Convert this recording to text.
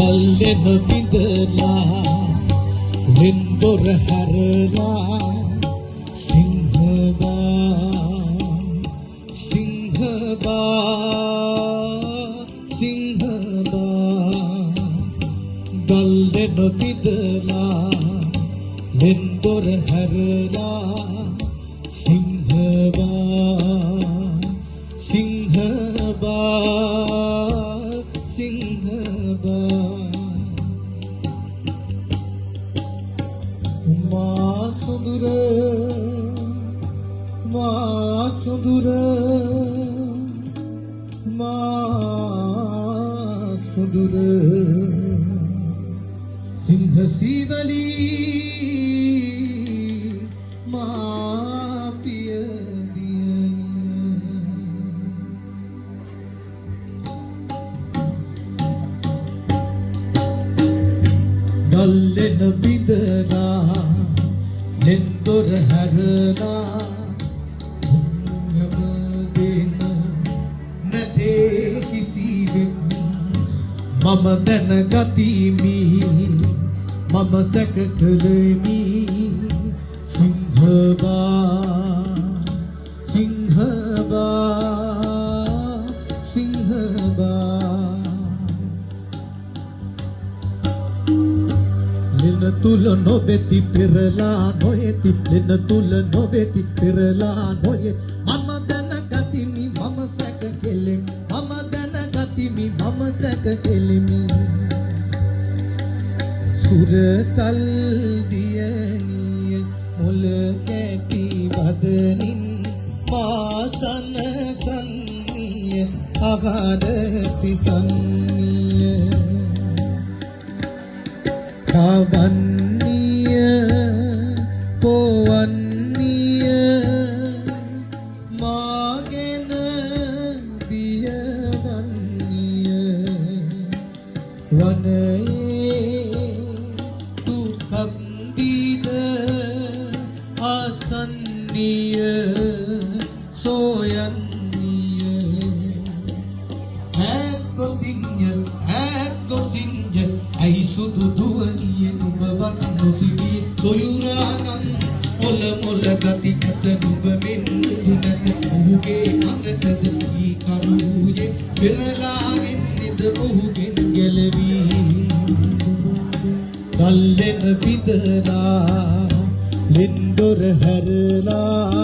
ගල්ලෙන බිඳලා ලින්දොර හැරලා ගල්ලෙන බිඳලා ලින්දොර හැරලා සිංහසීවලි මා පිය ගල්ලෙන බිඳලා ලින්දොර හැරලා මම දැනගතිමි මම සැක කළෙමි සිංහබා ලින තුල නොබෙති පෙරලා නොයෙති ලින තුල නොබෙති පෙරලා නොයෙති මම දැනගතිමි මම සැක කෙලෙමි මම දැනගතිමි මම සැක කෙලෙමි සුරතල් දියනිය මුල කැටි වදනින් මාසන සන්නිය ආහාර පිසන්නිය කවන්නිය පොවන්නිය මාගෙන දියවන්නිය වනයේ දුකක් දීද ආසන්නිය සොයන්නිය හැක්කොසින්ය ඇයි සුදු දුවනිය නුඹවත් නොසිටි සොයුරානන් මොල මොල ගති කත නුඹ මෙන් දුනත ඔහුගේ අනටද ඊ කරුයේ පෙරලාගෙන්නද ඔහුගෙන් ගැලවී ගල්ලෙන බිඳලා ලින්දොර හැරලා